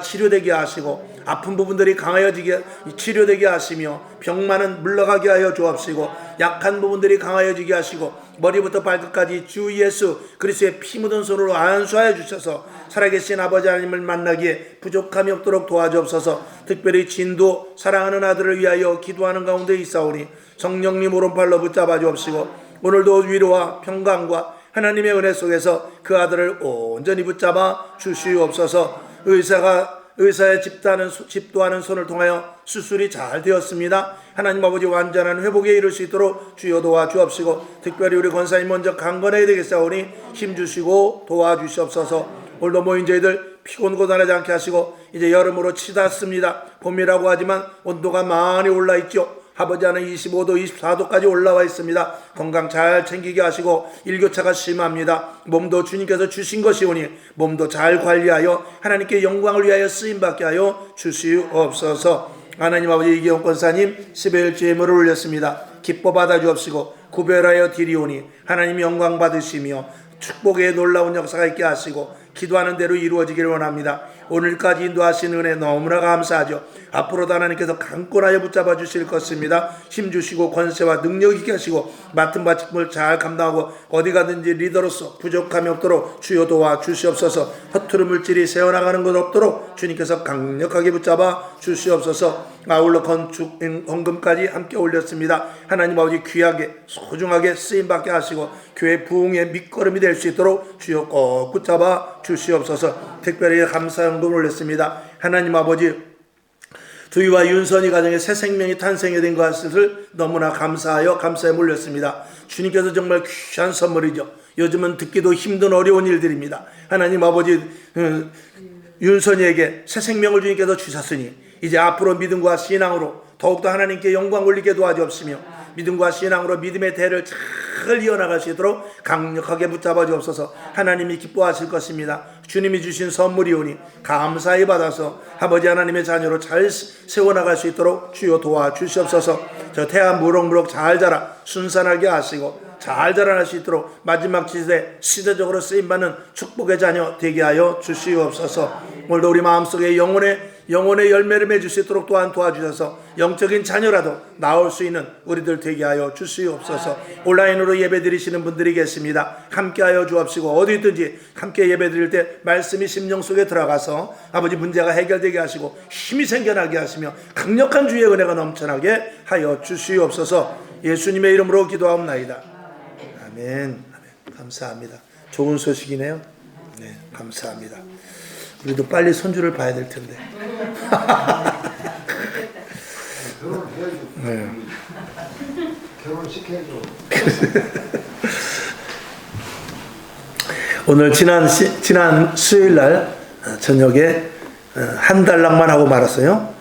치료되게 하시고 아픈 부분들이 치료되게 하시며 병만은 물러가게 하여 주옵시고 약한 부분들이 강하여지게 하시고 머리부터 발끝까지 주 예수 그리스도의 피 묻은 손으로 안수하여 주셔서 살아계신 아버지 하나님을 만나기에 부족함이 없도록 도와주옵소서. 특별히 진도 사랑하는 아들을 위하여 기도하는 가운데 있사오니 성령님 오른팔로 붙잡아 주옵시고 오늘도 위로와 평강과 하나님의 은혜 속에서 그 아들을 온전히 붙잡아 주시옵소서. 의사의 집도하는 손을 통하여 수술이 잘 되었습니다. 하나님 아버지 완전한 회복에 이를 수 있도록 주여 도와주옵시고 특별히 우리 권사님 먼저 강건해야 되겠사오니 힘주시고 도와주시옵소서. 오늘도 모인 저희들 피곤 고단하지 않게 하시고 이제 여름으로 치닫습니다. 봄이라고 하지만 온도가 많이 올라 있죠. 아버지 하나님 25도 24도까지 올라와 있습니다. 건강 잘 챙기게 하시고 일교차가 심합니다. 몸도 주님께서 주신 것이오니 몸도 잘 관리하여 하나님께 영광을 위하여 쓰임받게 하여 주시옵소서. 하나님 아버지 이기영 권사님 11일 제물을 올렸습니다. 기뻐 받아 주옵시고 구별하여 드리오니 하나님 영광 받으시며 축복의 놀라운 역사가 있게 하시고 기도하는 대로 이루어지기를 원합니다. 오늘까지 인도하신 은혜 너무나 감사하죠. 앞으로도 하나님께서 강권하여 붙잡아 주실 것입니다. 힘주시고 권세와 능력 있게 하시고 맡은 바직을 잘 감당하고 어디 가든지 리더로서 부족함이 없도록 주여 도와 주시옵소서. 허투루 물질이 새어나가는 것 없도록 주님께서 강력하게 붙잡아 주시옵소서. 아울러 건축 헌금까지 함께 올렸습니다. 하나님 아버지 귀하게 소중하게 쓰임받게 하시고 교회 부흥의 밑거름이 될 수 있도록 주여 꼭 붙잡아 주시옵소서. 특별히 감사 헌금을 올렸습니다. 하나님 아버지 두이와 윤선이 가정에 새 생명이 탄생이 된 것을 너무나 감사하여 감사에 몰렸습니다. 주님께서 정말 귀한 선물이죠. 요즘은 듣기도 힘든 어려운 일들입니다. 하나님 아버지 윤선이에게 새 생명을 주님께서 주셨으니 이제 앞으로 믿음과 신앙으로 더욱더 하나님께 영광 올리게 도와주옵시며 믿음과 신앙으로 믿음의 대를 잘 이어나갈 수 있도록 강력하게 붙잡아 주옵소서. 하나님이 기뻐하실 것입니다. 주님이 주신 선물이오니 감사히 받아서 아버지 하나님의 자녀로 잘 세워나갈 수 있도록 주여 도와주시옵소서. 저 태아 무럭무럭 잘 자라 순산하게 하시고 잘 자라날 수 있도록 마지막 시대적으로 쓰임받는 축복의 자녀 되게 하여 주시옵소서. 오늘도 우리 마음속에 영혼의 열매를 맺을 수 있도록 또한 도와주셔서 영적인 자녀라도 나올 수 있는 우리들 되게 하여 주시옵소서. 온라인으로 예배 드리시는 분들이 계십니다. 함께 하여 주옵시고 어디든지 함께 예배 드릴 때 말씀이 심령 속에 들어가서 아버지 문제가 해결되게 하시고 힘이 생겨나게 하시며 강력한 주의 은혜가 넘쳐나게 하여 주시옵소서. 예수님의 이름으로 기도하옵나이다. 아멘. 아멘. 감사합니다. 좋은 소식이네요. 네, 감사합니다. 우리도 빨리 손주를 봐야 될 텐데. 네. 결혼시켜줘. 오늘 지난 수요일 날 저녁에 한 달락만 하고 말았어요.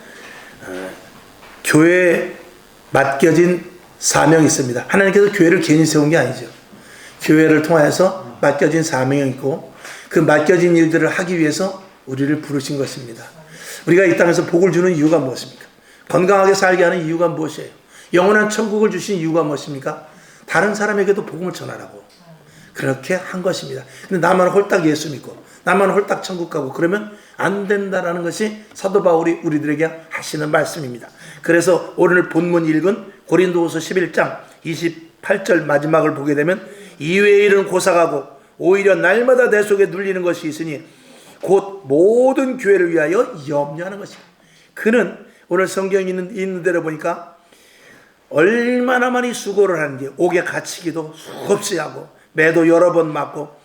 교회에 맡겨진 사명이 있습니다. 하나님께서 교회를 괜히 세운 게 아니죠. 교회를 통해서 맡겨진 사명이 있고 그 맡겨진 일들을 하기 위해서 우리를 부르신 것입니다. 우리가 이 땅에서 복을 주는 이유가 무엇입니까? 건강하게 살게 하는 이유가 무엇이에요? 영원한 천국을 주신 이유가 무엇입니까? 다른 사람에게도 복음을 전하라고 그렇게 한 것입니다. 근데 나만 홀딱 예수 믿고 나만 홀딱 천국 가고 그러면 안 된다라는 것이 사도 바울이 우리들에게 하시는 말씀입니다. 그래서 오늘 본문 읽은 고린도후서 11장 28절 마지막을 보게 되면 이외의 일은 고사가고 오히려 날마다 내 속에 눌리는 것이 있으니 곧 모든 교회를 위하여 염려하는 것입니다. 그는 오늘 성경에 있는 대로 보니까 얼마나 많이 수고를 하는지 옥에 갇히기도 수없이 하고 매도 여러 번 맞고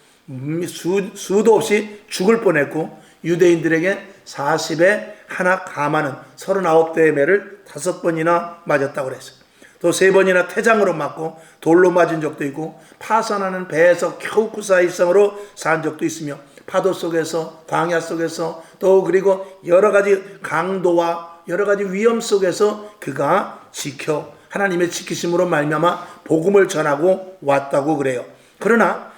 수도 없이 죽을 뻔했고 유대인들에게 40에 하나 감하는 39대의 매를 5번이나 맞았다고 그랬어요. 또 3번이나 태장으로 맞고 돌로 맞은 적도 있고 파산하는 배에서 겨우 구사일성으로 산 적도 있으며 파도 속에서 광야 속에서 또 그리고 여러 가지 강도와 여러 가지 위험 속에서 그가 하나님의 지키심으로 말미암아 복음을 전하고 왔다고 그래요. 그러나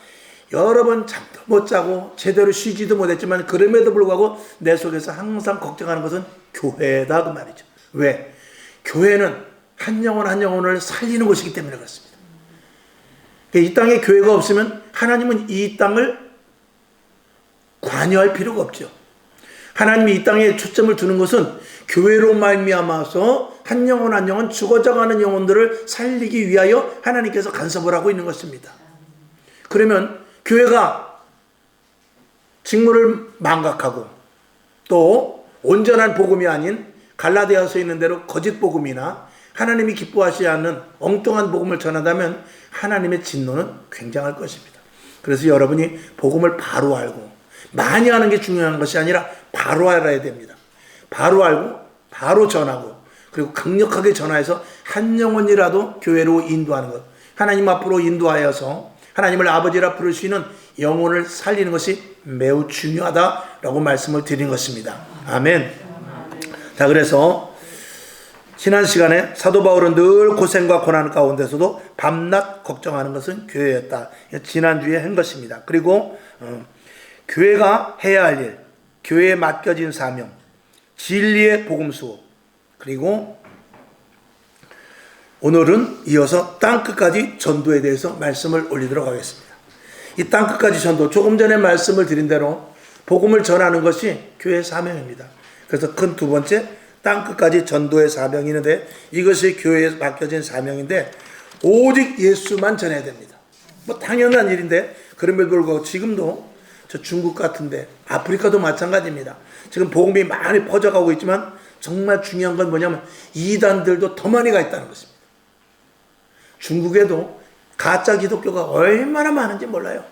여러 번 잠도 못 자고 제대로 쉬지도 못했지만 그럼에도 불구하고 내 속에서 항상 걱정하는 것은 교회다 그 말이죠. 왜? 교회는 한 영혼 한 영혼을 살리는 것이기 때문에 그렇습니다. 이 땅에 교회가 없으면 하나님은 이 땅을 관여할 필요가 없죠. 하나님이 이 땅에 초점을 두는 것은 교회로 말미암아서 한 영혼 한 영혼 죽어져가는 영혼들을 살리기 위하여 하나님께서 간섭을 하고 있는 것입니다. 그러면 교회가 직무를 망각하고 또 온전한 복음이 아닌 갈라디아서에 있는 대로 거짓 복음이나 하나님이 기뻐하시지 않는 엉뚱한 복음을 전한다면 하나님의 진노는 굉장할 것입니다. 그래서 여러분이 복음을 바로 알고 많이 하는 게 중요한 것이 아니라 바로 알아야 됩니다. 바로 알고 바로 전하고 그리고 강력하게 전하여서 한 영혼이라도 교회로 인도하는 것, 하나님 앞으로 인도하여서 하나님을 아버지라 부를 수 있는 영혼을 살리는 것이 매우 중요하다라고 말씀을 드린 것입니다. 아멘. 자, 그래서 지난 시간에 사도 바울은 늘 고생과 고난 가운데서도 밤낮 걱정하는 것은 교회였다. 지난주에 한 것입니다. 그리고 교회가 해야 할 일, 교회에 맡겨진 사명, 진리의 복음 수업, 그리고 오늘은 이어서 땅끝까지 전도에 대해서 말씀을 올리도록 하겠습니다. 이 땅끝까지 전도, 조금 전에 말씀을 드린 대로 복음을 전하는 것이 교회의 사명입니다. 그래서 큰 두 번째, 땅끝까지 전도의 사명이 있는데 이것이 교회에 맡겨진 사명인데 오직 예수만 전해야 됩니다. 뭐 당연한 일인데 그럼에도 불구하고 지금도 저 중국 같은데 아프리카도 마찬가지입니다. 지금 복음이 많이 퍼져가고 있지만 정말 중요한 건 뭐냐면 이단들도 더 많이 가 있다는 것입니다. 중국에도 가짜 기독교가 얼마나 많은지 몰라요.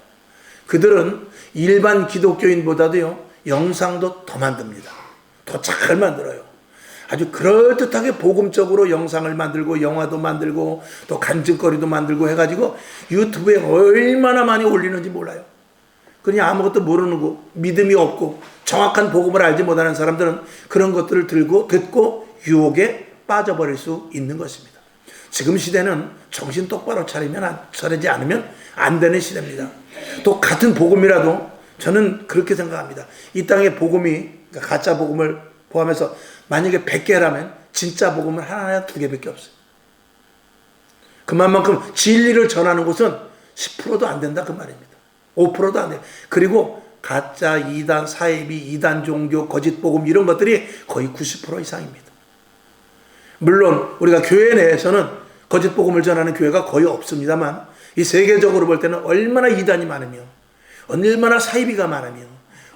그들은 일반 기독교인보다도요 영상도 더 만듭니다. 더 잘 만들어요. 아주 그럴듯하게 복음적으로 영상을 만들고 영화도 만들고 또 간증거리도 만들고 해가지고 유튜브에 얼마나 많이 올리는지 몰라요. 그냥 아무것도 모르는 거, 믿음이 없고 정확한 복음을 알지 못하는 사람들은 그런 것들을 듣고 유혹에 빠져버릴 수 있는 것입니다. 지금 시대는 정신 똑바로 차리지 않으면 안 되는 시대입니다. 또 같은 복음이라도 저는 그렇게 생각합니다. 이 땅의 복음이, 그러니까 가짜 복음을 포함해서 만약에 100개라면 진짜 복음은 하나나 2개밖에 없어요. 그만큼 진리를 전하는 곳은 10%도 안 된다 그 말입니다. 5%도 안 돼요. 그리고 가짜 이단, 사이비, 이단 종교, 거짓 복음 이런 것들이 거의 90% 이상입니다. 물론 우리가 교회 내에서는 거짓 복음을 전하는 교회가 거의 없습니다만 이 세계적으로 볼 때는 얼마나 이단이 많으며 얼마나 사이비가 많으며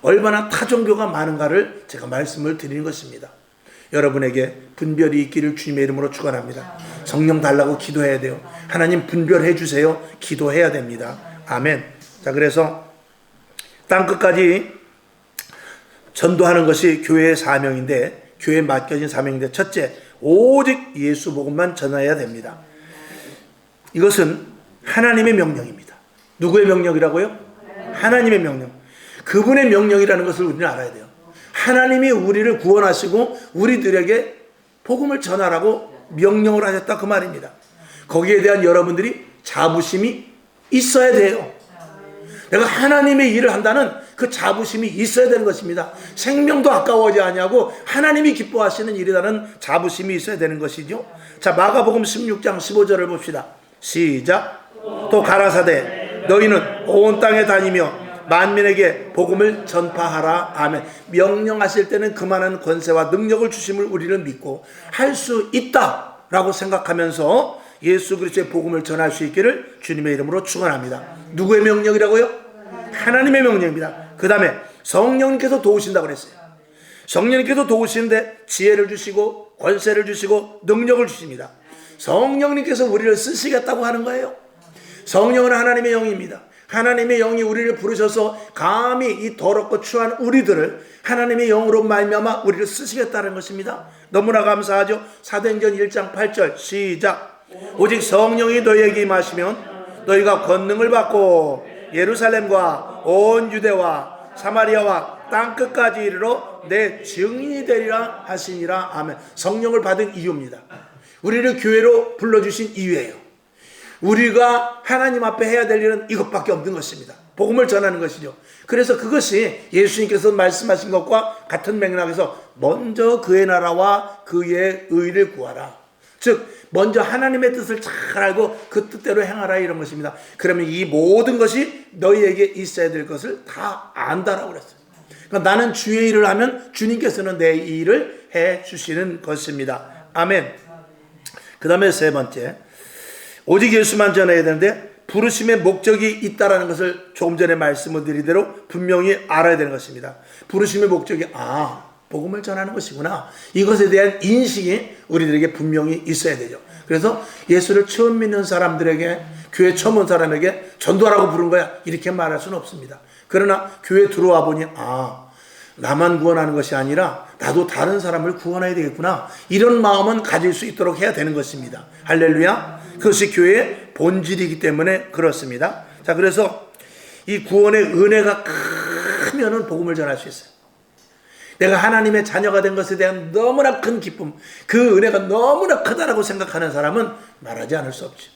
얼마나 타종교가 많은가를 제가 말씀을 드리는 것입니다. 여러분에게 분별이 있기를 주님의 이름으로 축원합니다. 성령 달라고 기도해야 돼요. 하나님 분별해 주세요. 기도해야 됩니다. 아멘. 자, 그래서 땅끝까지 전도하는 것이 교회의 사명인데, 교회에 맡겨진 사명인데, 첫째, 오직 예수 복음만 전해야 됩니다. 이것은 하나님의 명령입니다. 누구의 명령이라고요? 하나님의 명령. 그분의 명령이라는 것을 우리는 알아야 돼요. 하나님이 우리를 구원하시고 우리들에게 복음을 전하라고 명령을 하셨다 그 말입니다. 거기에 대한 여러분들이 자부심이 있어야 돼요. 내가 하나님의 일을 한다는 그 자부심이 있어야 되는 것입니다. 생명도 아까워하지 아니하고 하나님이 기뻐하시는 일이라는 자부심이 있어야 되는 것이죠. 자, 마가복음 16장 15절을 봅시다. 시작. 또 가라사대 너희는 온 땅에 다니며 만민에게 복음을 전파하라. 아멘. 명령하실 때는 그만한 권세와 능력을 주심을 우리는 믿고 할 수 있다라고 생각하면서 예수 그리스도의 복음을 전할 수 있기를 주님의 이름으로 축원합니다. 누구의 명령이라고요? 하나님의 명령입니다. 그 다음에 성령님께서 도우신다고 그랬어요. 성령님께서 도우시는데 지혜를 주시고 권세를 주시고 능력을 주십니다. 성령님께서 우리를 쓰시겠다고 하는 거예요. 성령은 하나님의 영입니다. 하나님의 영이 우리를 부르셔서 감히 이 더럽고 추한 우리들을 하나님의 영으로 말미암아 우리를 쓰시겠다는 것입니다. 너무나 감사하죠. 사도행전 1장 8절 시작. 오직 성령이 너희에게 임하시면 너희가 권능을 받고 예루살렘과 온 유대와 사마리아와 땅끝까지 이르러 내 증인이 되리라 하시니라. 아멘. 성령을 받은 이유입니다. 우리를 교회로 불러주신 이유예요. 우리가 하나님 앞에 해야 될 일은 이것밖에 없는 것입니다. 복음을 전하는 것이죠. 그래서 그것이 예수님께서 말씀하신 것과 같은 맥락에서 먼저 그의 나라와 그의 의를 구하라. 즉 먼저 하나님의 뜻을 잘 알고 그 뜻대로 행하라 이런 것입니다. 그러면 이 모든 것이 너희에게 있어야 될 것을 다 안다라고 그랬어요. 그러니까 나는 주의 일을 하면 주님께서는 내 일을 해 주시는 것입니다. 아멘. 그 다음에 세 번째, 오직 예수만 전해야 되는데 부르심의 목적이 있다라는 것을 조금 전에 말씀을 드린 대로 분명히 알아야 되는 것입니다. 부르심의 목적이 복음을 전하는 것이구나, 이것에 대한 인식이 우리들에게 분명히 있어야 되죠. 그래서 예수를 처음 믿는 사람들에게, 교회 처음 온 사람에게 전도하라고 부른 거야 이렇게 말할 수는 없습니다. 그러나 교회 들어와 보니 나만 구원하는 것이 아니라 나도 다른 사람을 구원해야 되겠구나, 이런 마음은 가질 수 있도록 해야 되는 것입니다. 할렐루야. 그것이 교회의 본질이기 때문에 그렇습니다. 자, 그래서 이 구원의 은혜가 크면은 복음을 전할 수 있어요. 내가 하나님의 자녀가 된 것에 대한 너무나 큰 기쁨, 그 은혜가 너무나 크다라고 생각하는 사람은 말하지 않을 수 없죠.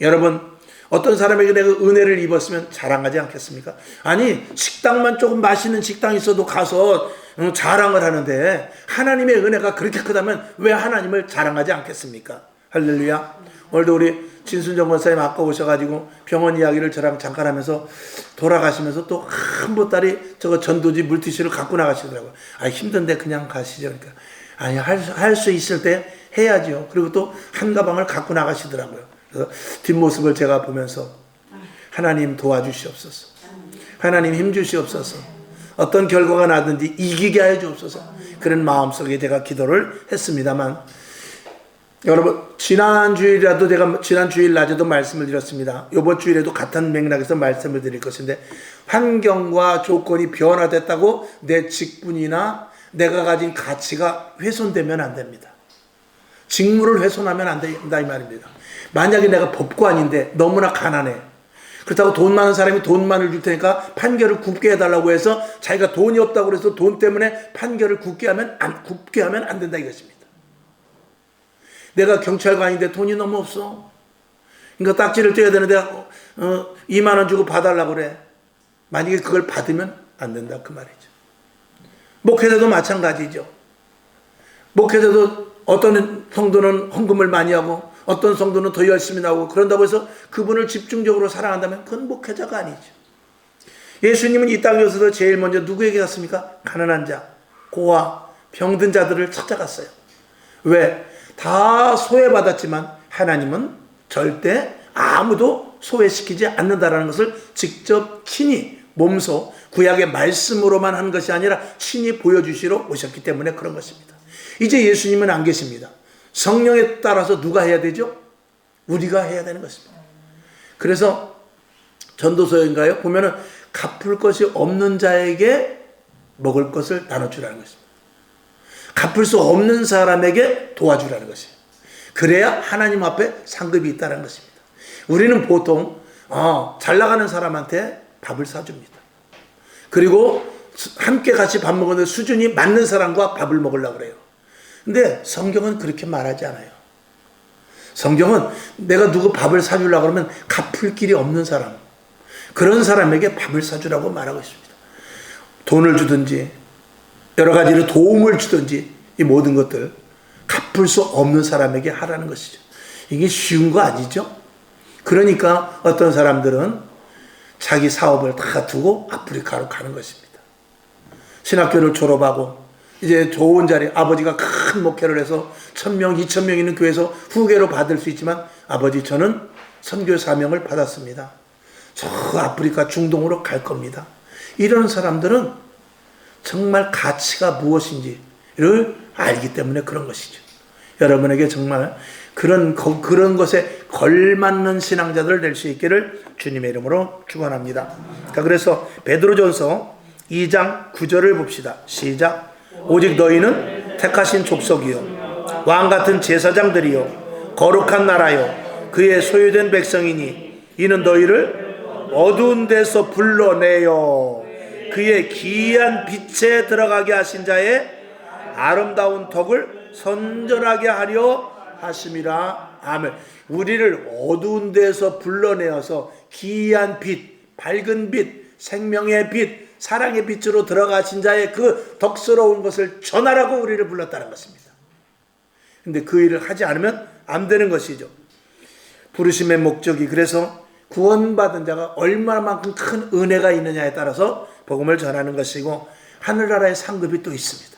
여러분, 어떤 사람에게 내가 은혜를 입었으면 자랑하지 않겠습니까? 아니, 식당만 조금 맛있는 식당이 있어도 가서 자랑을 하는데 하나님의 은혜가 그렇게 크다면 왜 하나님을 자랑하지 않겠습니까? 할렐루야. 오늘도 우리 진순정 권사님 아까 오셔가지고 병원 이야기를 저랑 잠깐 하면서 돌아가시면서 또 한 보따리 저거 전도지 물티슈를 갖고 나가시더라고요. 힘든데 그냥 가시죠. 그러니까 아니, 할 수 있을 때 해야죠. 그리고 또 한 가방을 갖고 나가시더라고요. 그래서 뒷모습을 제가 보면서 하나님 도와주시옵소서, 하나님 힘주시옵소서, 어떤 결과가 나든지 이기게 하여 주옵소서, 그런 마음속에 제가 기도를 했습니다만, 여러분, 지난 주일 낮에도 말씀을 드렸습니다. 이번 주일에도 같은 맥락에서 말씀을 드릴 것인데, 환경과 조건이 변화됐다고 내 직분이나 내가 가진 가치가 훼손되면 안 됩니다. 직무를 훼손하면 안 된다 이 말입니다. 만약에 내가 법관인데 너무나 가난해, 그렇다고 돈 많은 사람이 돈만을 줄 테니까 판결을 굽게 해달라고 해서 자기가 돈이 없다고 해서 돈 때문에 판결을 굽게 하면 안 된다 이것입니다. 내가 경찰관인데 돈이 너무 없어, 그러니까 딱지를 떼야 되는데 2만 원 주고 봐달라고 그래. 만약에 그걸 받으면 안 된다 그 말이죠. 목회자도 마찬가지죠. 목회자도 어떤 성도는 헌금을 많이 하고 어떤 성도는 더 열심히 나오고, 그런다고 해서 그분을 집중적으로 사랑한다면 그건 목회자가 아니죠. 예수님은 이 땅에 오셔서 제일 먼저 누구에게 갔습니까? 가난한 자, 고아, 병든 자들을 찾아갔어요. 왜? 다 소외받았지만 하나님은 절대 아무도 소외시키지 않는다라는 것을 직접 친히 몸소 구약의 말씀으로만 한 것이 아니라 친히 보여주시러 오셨기 때문에 그런 것입니다. 이제 예수님은 안 계십니다. 성령에 따라서 누가 해야 되죠? 우리가 해야 되는 것입니다. 그래서 전도서인가요? 보면은 갚을 것이 없는 자에게 먹을 것을 나눠주라는 것입니다. 갚을 수 없는 사람에게 도와주라는 것이에요. 그래야 하나님 앞에 상급이 있다는 것입니다. 우리는 보통 잘 나가는 사람한테 밥을 사줍니다. 그리고 함께 같이 밥 먹는데 수준이 맞는 사람과 밥을 먹으려고 그래요. 근데 성경은 그렇게 말하지 않아요. 성경은 내가 누구 밥을 사주려고 그러면 갚을 길이 없는 사람, 그런 사람에게 밥을 사주라고 말하고 있습니다. 돈을 주든지 여러 가지로 도움을 주든지 이 모든 것들 갚을 수 없는 사람에게 하라는 것이죠. 이게 쉬운 거 아니죠? 그러니까 어떤 사람들은 자기 사업을 다 두고 아프리카로 가는 것입니다. 신학교를 졸업하고 이제 좋은 자리, 아버지가 큰 목회를 해서 1000명, 2000명 있는 교회에서 후계로 받을 수 있지만, 아버지 저는 선교 사명을 받았습니다. 저 아프리카 중동으로 갈 겁니다. 이런 사람들은 정말 가치가 무엇인지를 알기 때문에 그런 것이죠. 여러분에게 정말 그런 것에 걸맞는 신앙자들을 낼 수 있기를 주님의 이름으로 축원합니다. 자, 그래서 베드로전서 2장 9절을 봅시다. 시작. 오직 너희는 택하신 족속이요 왕같은 제사장들이요 거룩한 나라요 그의 소유된 백성이니 이는 너희를 어두운 데서 불러내어 그의 기이한 빛에 들어가게 하신 자의 아름다운 덕을 선전하게 하려 하심이라. 아멘. 우리를 어두운 데서 불러내어서 기이한 빛, 밝은 빛, 생명의 빛, 사랑의 빛으로 들어가신 자의 그 덕스러운 것을 전하라고 우리를 불렀다는 것입니다. 근데 그 일을 하지 않으면 안 되는 것이죠. 부르심의 목적이, 그래서 구원받은 자가 얼마만큼 큰 은혜가 있느냐에 따라서 복음을 전하는 것이고, 하늘나라의 상급이 또 있습니다.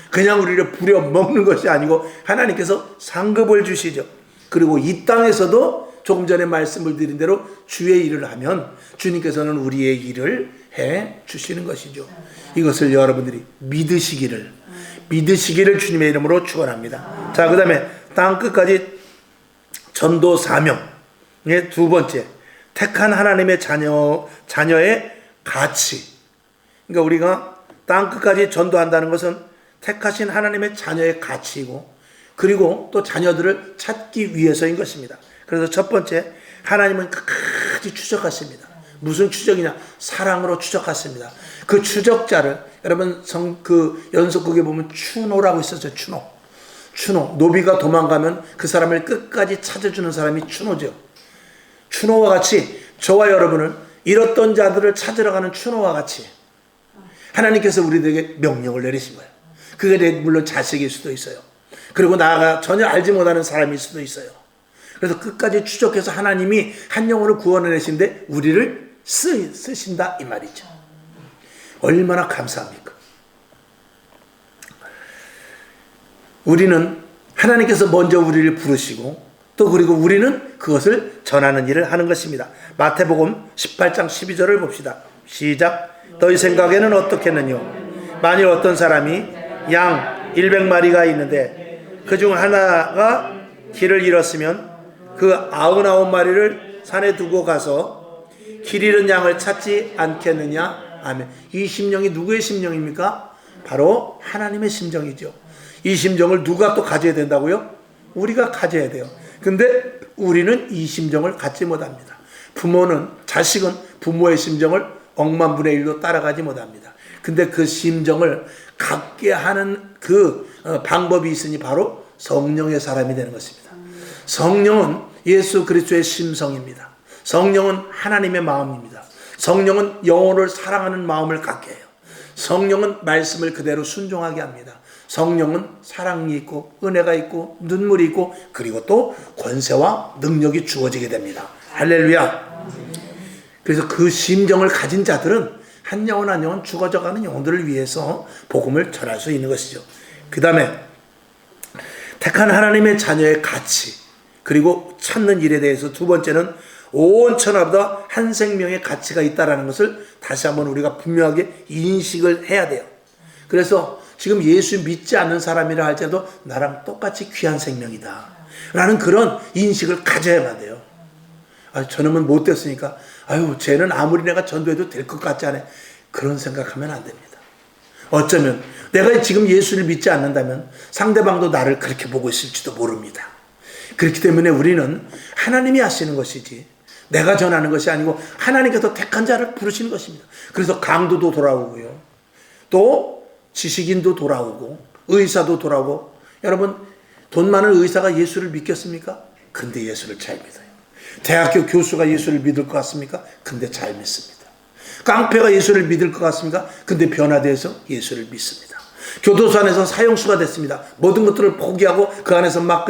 그냥 우리를 부려먹는 것이 아니고 하나님께서 상급을 주시죠. 그리고 이 땅에서도 조금 전에 말씀을 드린 대로 주의 일을 하면 주님께서는 우리의 일을 해 주시는 것이죠. 이것을 여러분들이 믿으시기를 주님의 이름으로 축원합니다. 자, 그 다음에 땅 끝까지 전도 사명의 두 번째, 택한 하나님의 자녀의 가치. 그러니까 우리가 땅 끝까지 전도한다는 것은 택하신 하나님의 자녀의 가치이고, 그리고 또 자녀들을 찾기 위해서인 것입니다. 그래서 첫 번째, 하나님은 끝까지 추적하십니다. 무슨 추적이냐? 사랑으로 추적하십니다. 그 추적자를 여러분 그 연속극에 보면 추노라고 있었죠. 추노. 노비가 도망가면 그 사람을 끝까지 찾아주는 사람이 추노죠. 추노와 같이 저와 여러분은 잃었던 자들을 찾으러 가는 추노와 같이 하나님께서 우리들에게 명령을 내리신 거예요. 그게 물론 자식일 수도 있어요. 그리고 나아가 전혀 알지 못하는 사람일 수도 있어요. 그래서 끝까지 추적해서 하나님이 한 영혼을 구원해내신데 우리를 쓰신다 이 말이죠. 얼마나 감사합니까? 우리는 하나님께서 먼저 우리를 부르시고 또 그리고 우리는 그것을 전하는 일을 하는 것입니다. 마태복음 18장 12절을 봅시다. 시작. 너희 생각에는 어떻겠느냐? 만일 어떤 사람이 양 100마리가 있는데 그중 하나가 길을 잃었으면 그 99마리를 산에 두고 가서 길 잃은 양을 찾지 않겠느냐? 아멘. 이 심령이 누구의 심령입니까? 바로 하나님의 심정이죠. 이 심정을 누가 또 가져야 된다고요? 우리가 가져야 돼요. 근데 우리는 이 심정을 갖지 못합니다. 자식은 부모의 심정을 억만분의 1도 따라가지 못합니다. 근데 그 심정을 갖게 하는 그 방법이 있으니 바로 성령의 사람이 되는 것입니다. 성령은 예수 그리스도의 심성입니다. 성령은 하나님의 마음입니다. 성령은 영혼을 사랑하는 마음을 갖게 해요. 성령은 말씀을 그대로 순종하게 합니다. 성령은 사랑이 있고 은혜가 있고 눈물이 있고 그리고 또 권세와 능력이 주어지게 됩니다. 할렐루야. 그래서 그 심정을 가진 자들은 한 영혼 한 영혼 죽어져가는 영혼들을 위해서 복음을 전할 수 있는 것이죠. 그 다음에 택한 하나님의 자녀의 가치, 그리고 찾는 일에 대해서 두 번째는 온 천하보다 한 생명의 가치가 있다는 것을 다시 한번 우리가 분명하게 인식을 해야 돼요. 그래서 지금 예수 믿지 않는 사람이라 할지라도 나랑 똑같이 귀한 생명이다 라는 그런 인식을 가져야만 돼요. 저놈은 못됐으니까 쟤는 아무리 내가 전도해도 될 것 같지 않아. 그런 생각하면 안 됩니다. 어쩌면 내가 지금 예수를 믿지 않는다면 상대방도 나를 그렇게 보고 있을지도 모릅니다. 그렇기 때문에 우리는 하나님이 하시는 것이지 내가 전하는 것이 아니고 하나님께서 택한 자를 부르시는 것입니다. 그래서 강도도 돌아오고요, 또 지식인도 돌아오고 의사도 돌아오고. 여러분, 돈 많은 의사가 예수를 믿겠습니까? 근데 예수를 잘 믿어요. 대학교 교수가 예수를 믿을 것 같습니까? 근데 잘 믿습니다. 깡패가 예수를 믿을 것 같습니까? 근데 변화돼서 예수를 믿습니다. 교도소 안에서 사형수가 됐습니다. 모든 것들을 포기하고 그 안에서 막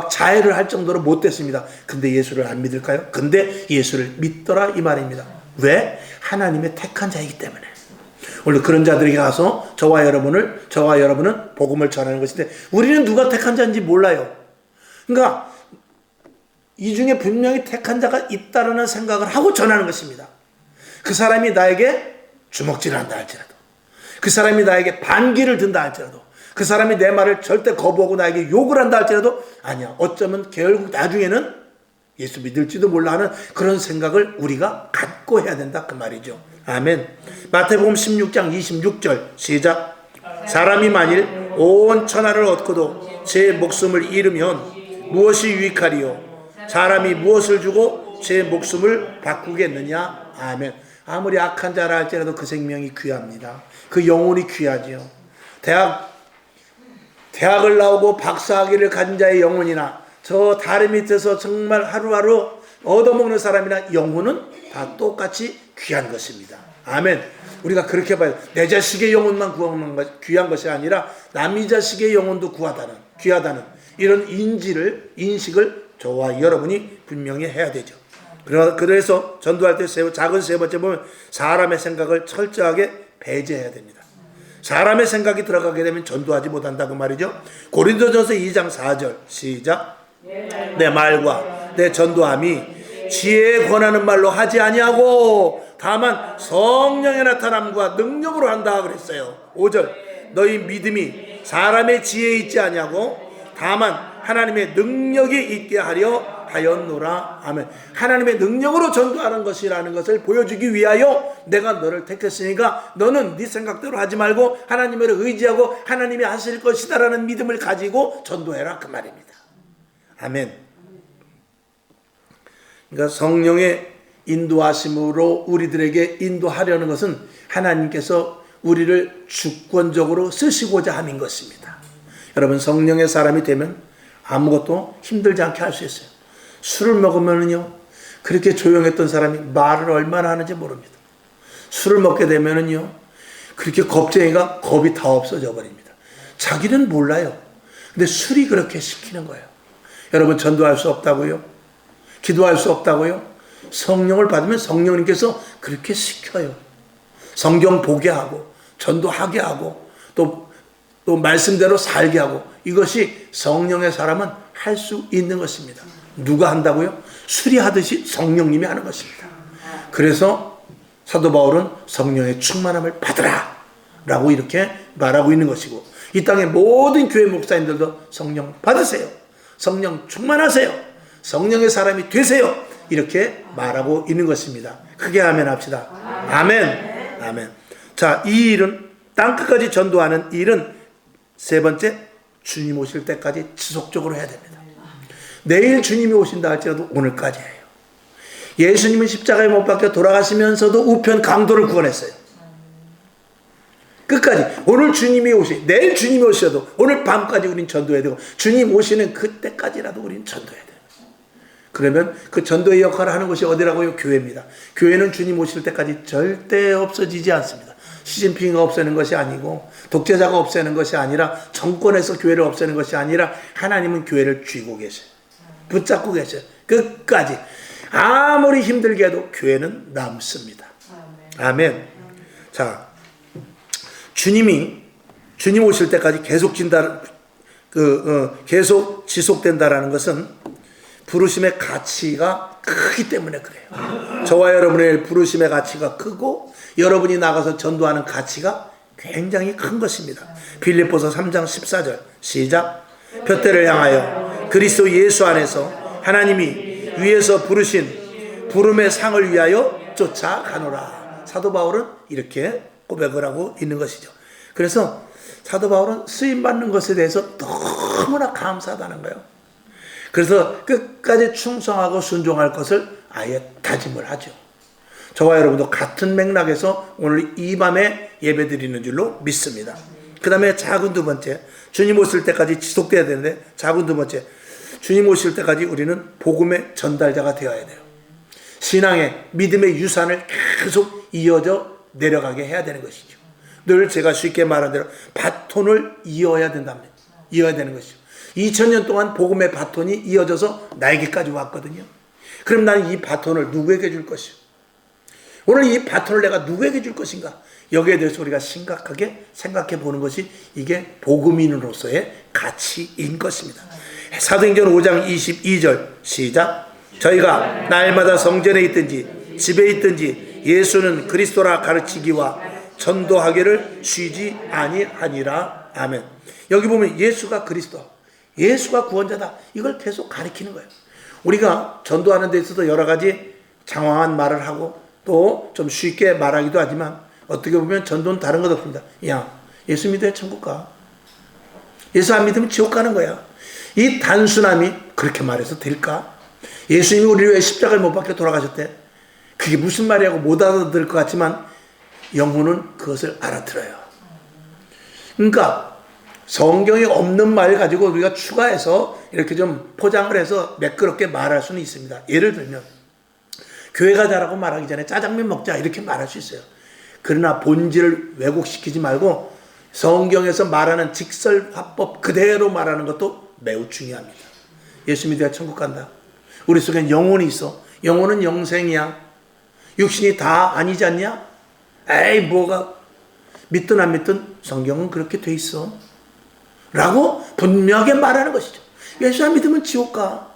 자해를 할 정도로 못 됐습니다. 근데 예수를 안 믿을까요? 근데 예수를 믿더라 이 말입니다. 왜? 하나님의 택한 자이기 때문에. 원래 그런 자들에게 가서 저와 여러분은 복음을 전하는 것인데 우리는 누가 택한 자인지 몰라요. 그러니까 이 중에 분명히 택한 자가 있다라는 생각을 하고 전하는 것입니다. 그 사람이 나에게 주먹질을 한다 할지라도, 그 사람이 나에게 반기를 든다 할지라도, 그 사람이 내 말을 절대 거부하고 나에게 욕을 한다 할지라도 아니야, 어쩌면 결국 나중에는 예수 믿을지도 몰라 하는 그런 생각을 우리가 갖고 해야 된다 그 말이죠. 아멘. 마태복음 16장 26절 시작. 사람이 만일 온 천하를 얻고도 제 목숨을 잃으면 무엇이 유익하리요? 사람이 무엇을 주고 제 목숨을 바꾸겠느냐? 아멘. 아무리 악한 자라 할지라도 그 생명이 귀합니다. 그 영혼이 귀하지요. 대학을 나오고 박사학위를 가진 자의 영혼이나 저 다리 밑에서 정말 하루하루 얻어먹는 사람이나 영혼은 다 똑같이 귀한 것입니다. 아멘. 우리가 그렇게 봐요. 내 자식의 영혼만 귀한 것이 아니라 남의 자식의 영혼도 귀하다는 이런 인식을 저와 여러분이 분명히 해야 되죠. 그래서 전도할 때 작은 세 번째 보면 사람의 생각을 철저하게 배제해야 됩니다. 사람의 생각이 들어가게 되면 전도하지 못한다 그 말이죠. 고린도전서 2장 4절 시작. 내 말과 내 전도함이 지혜에 권하는 말로 하지 아니하고 다만 성령의 나타남과 능력으로 한다 그랬어요. 5절 너희 믿음이 사람의 지혜에 있지 아니하고 다만 하나님의 능력이 있게 하려 하였노라. 아멘. 하나님의 능력으로 전도하는 것이라는 것을 보여주기 위하여 내가 너를 택했으니까 너는 네 생각대로 하지 말고 하나님을 의지하고 하나님이 하실 것이다라는 믿음을 가지고 전도해라 그 말입니다. 아멘. 그러니까 성령의 인도하심으로 우리들에게 인도하려는 것은 하나님께서 우리를 주권적으로 쓰시고자 함인 것입니다. 여러분 성령의 사람이 되면 아무것도 힘들지 않게 할 수 있어요. 술을 먹으면은요 그렇게 조용했던 사람이 말을 얼마나 하는지 모릅니다. 술을 먹게 되면은요 그렇게 겁쟁이가 겁이 다 없어져 버립니다. 자기는 몰라요. 근데 술이 그렇게 시키는 거예요. 여러분 전도할 수 없다고요? 기도할 수 없다고요? 성령을 받으면 성령님께서 그렇게 시켜요. 성경 보게 하고 전도하게 하고 또 말씀대로 살게 하고 이것이 성령의 사람은 할 수 있는 것입니다. 누가 한다고요? 수리하듯이 성령님이 하는 것입니다. 그래서 사도 바울은 성령의 충만함을 받으라 라고 이렇게 말하고 있는 것이고 이 땅의 모든 교회 목사님들도 성령 받으세요. 성령 충만하세요. 성령의 사람이 되세요. 이렇게 말하고 있는 것입니다. 크게 아멘 합시다. 아멘. 아멘. 자, 이 일은 땅끝까지 전도하는 일은 세 번째 주님 오실 때까지 지속적으로 해야 됩니다. 내일 주님이 오신다 할지라도 오늘까지예요. 예수님은 십자가에 못 박혀 돌아가시면서도 우편 강도를 구원했어요. 끝까지 오늘 주님이 내일 주님이 오셔도 오늘 밤까지 우린 전도해야 되고 주님 오시는 그때까지라도 우린 전도해야 돼요. 그러면 그 전도의 역할을 하는 것이 어디라고요? 교회입니다. 교회는 주님 오실 때까지 절대 없어지지 않습니다. 시진핑이 없애는 것이 아니고 독재자가 없애는 것이 아니라 정권에서 교회를 없애는 것이 아니라 하나님은 교회를 쥐고 계셔요. 붙잡고 계셔요. 끝까지. 아무리 힘들게 해도 교회는 남습니다. 아멘. 자, 주님 오실 때까지 계속 계속 지속된다라는 것은 부르심의 가치가 크기 때문에 그래요. 저와 여러분의 부르심의 가치가 크고 여러분이 나가서 전도하는 가치가 굉장히 큰 것입니다. 빌립보서 3장 14절 시작. 둯대를 향하여 그리스도 예수 안에서 하나님이 위에서 부르신 부름의 상을 위하여 쫓아가노라. 사도 바울은 이렇게 고백을 하고 있는 것이죠. 그래서 사도 바울은 쓰임받는 것에 대해서 너무나 감사하다는 거예요. 그래서 끝까지 충성하고 순종할 것을 아예 다짐을 하죠. 저와 여러분도 같은 맥락에서 오늘 이 밤에 예배 드리는 줄로 믿습니다. 그 다음에 작은 두 번째, 주님 오실 때까지 지속돼야 되는데 작은 두 번째, 주님 오실 때까지 우리는 복음의 전달자가 되어야 돼요. 신앙의 믿음의 유산을 계속 이어져 내려가게 해야 되는 것이죠. 늘 제가 쉽게 말한 대로 바톤을 이어야 된답니다. 이어야 되는 것이죠. 2000년 동안 복음의 바톤이 이어져서 나에게까지 왔거든요. 그럼 나는 이 바톤을 누구에게 줄 것이요? 오늘 이 바톤을 내가 누구에게 줄 것인가? 여기에 대해서 우리가 심각하게 생각해 보는 것이 이게 복음인으로서의 가치인 것입니다. 사도행전 5장 22절 시작. 저희가 날마다 성전에 있든지 집에 있든지 예수는 그리스도라 가르치기와 전도하기를 쉬지 아니하니라. 아멘. 여기 보면 예수가 그리스도, 예수가 구원자다. 이걸 계속 가르치는 거예요. 우리가 전도하는 데 있어서 여러 가지 장황한 말을 하고 또 좀 쉽게 말하기도 하지만 어떻게 보면 전도는 다른 것 없습니다. 야, 예수 믿어야 천국 가. 예수 안 믿으면 지옥 가는 거야. 이 단순함이 그렇게 말해서 될까? 예수님이 우리를 위해 십자가를 못 박혀 돌아가셨대. 그게 무슨 말이라고 못 알아들을 것 같지만 영혼은 그것을 알아들어요. 그러니까 성경에 없는 말 가지고 우리가 추가해서 이렇게 좀 포장을 해서 매끄럽게 말할 수는 있습니다. 예를 들면 교회 가자라고 말하기 전에 짜장면 먹자 이렇게 말할 수 있어요. 그러나 본질을 왜곡시키지 말고 성경에서 말하는 직설화법 그대로 말하는 것도 매우 중요합니다. 예수 믿어야 천국 간다. 우리 속엔 영혼이 있어. 영혼은 영생이야. 육신이 다 아니지 않냐? 에이 뭐가 믿든 안 믿든 성경은 그렇게 돼 있어. 라고 분명하게 말하는 것이죠. 예수 안 믿으면 지옥 가.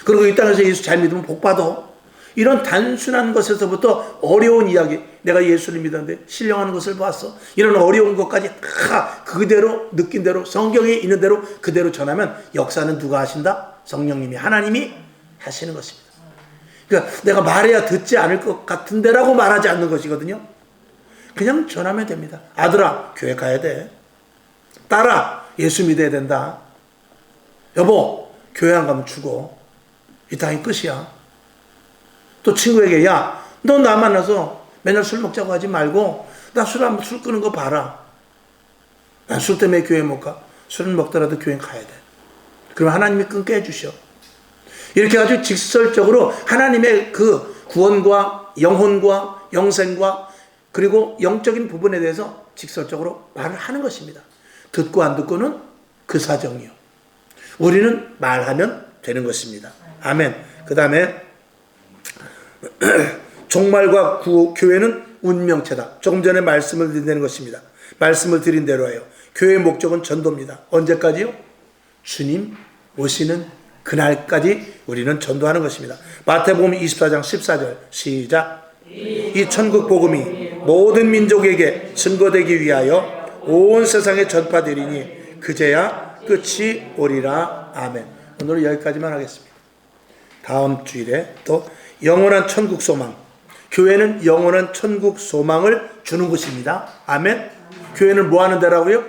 그리고 이 땅에서 예수 잘 믿으면 복 받아. 이런 단순한 것에서부터 어려운 이야기, 내가 예수를 믿었는데 신령하는 것을 봤어, 이런 어려운 것까지 다 그대로 느낀 대로 성경에 있는 대로 그대로 전하면 역사는 누가 하신다? 성령님이, 하나님이 하시는 것입니다. 그러니까 내가 말해야 듣지 않을 것 같은데라고 말하지 않는 것이거든요. 그냥 전하면 됩니다. 아들아, 교회 가야 돼. 딸아, 예수 믿어야 된다. 여보, 교회 안 가면 죽어. 이 땅이 끝이야. 또 친구에게, 야, 너 나 만나서 맨날 술 먹자고 하지 말고 나 술 끄는 거 봐라. 난 술 때문에 교회 못 가. 술은 먹더라도 교회 가야 돼. 그럼 하나님이 끊게 해주셔. 이렇게 아주 직설적으로 하나님의 그 구원과 영혼과 영생과 그리고 영적인 부분에 대해서 직설적으로 말을 하는 것입니다. 듣고 안 듣고는 그 사정이요. 우리는 말하면 되는 것입니다. 아멘. 그 다음에 종말과 교회는 운명체다. 조금 전에 말씀을 드린 것입니다. 말씀을 드린 대로 해요. 교회의 목적은 전도입니다. 언제까지요? 주님 오시는 그날까지 우리는 전도하는 것입니다. 마태복음 24장 14절 시작. 이 천국 복음이 모든 민족에게 증거되기 위하여 온 세상에 전파되리니 그제야 끝이 오리라. 아멘. 오늘은 여기까지만 하겠습니다. 다음 주일에 또 영원한 천국 소망. 교회는 영원한 천국 소망을 주는 곳입니다. 아멘. 교회는 뭐 하는 데라고요?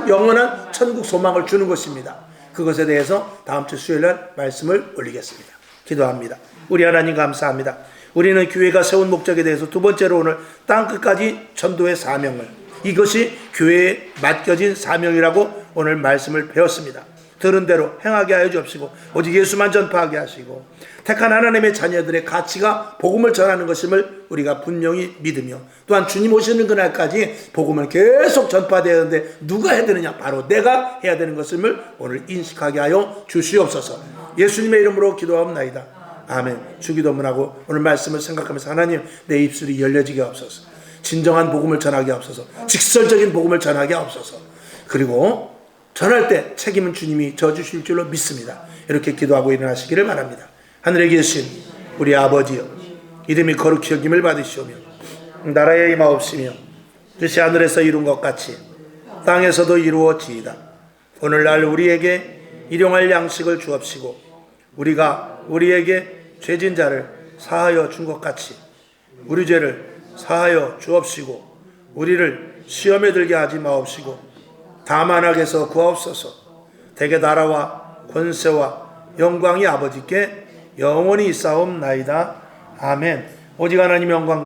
영원한 천국 소망을 주는 것입니다. 그것에 대해서 다음 주 수요일 날 말씀을 올리겠습니다. 기도합니다. 우리 하나님 감사합니다. 우리는 교회가 세운 목적에 대해서 두 번째로 오늘 땅끝까지 전도의 사명을, 이것이 교회에 맡겨진 사명이라고 오늘 말씀을 배웠습니다. 들은 대로 행하게 하여 주옵시고 오직 예수만 전파하게 하시고 택한 하나님의 자녀들의 가치가 복음을 전하는 것임을 우리가 분명히 믿으며, 또한 주님 오시는 그날까지 복음을 계속 전파되는데 누가 해야 되느냐? 바로 내가 해야 되는 것임을 오늘 인식하게 하여 주시옵소서. 예수님의 이름으로 기도하옵나이다. 아멘. 주기도문하고 오늘 말씀을 생각하면서 하나님, 내 입술이 열려지게 하옵소서. 진정한 복음을 전하게 하옵소서. 직설적인 복음을 전하게 하옵소서. 그리고 전할 때 책임은 주님이 져주실 줄로 믿습니다. 이렇게 기도하고 일어나시기를 바랍니다. 하늘에 계신 우리 아버지여, 이름이 거룩히 여김을 받으시오며 나라에 임하옵시며 뜻이 하늘에서 이룬 것 같이 땅에서도 이루어지이다. 오늘날 우리에게 일용할 양식을 주옵시고 우리가 우리에게 죄진 자를 사하여 준 것 같이 우리 죄를 사하여 주옵시고 우리를 시험에 들게 하지 마옵시고 다만 악에서 구하옵소서. 대개 나라와 권세와 영광이 아버지께 영원히 있사옵나이다. 아멘. 오직 하나님 영광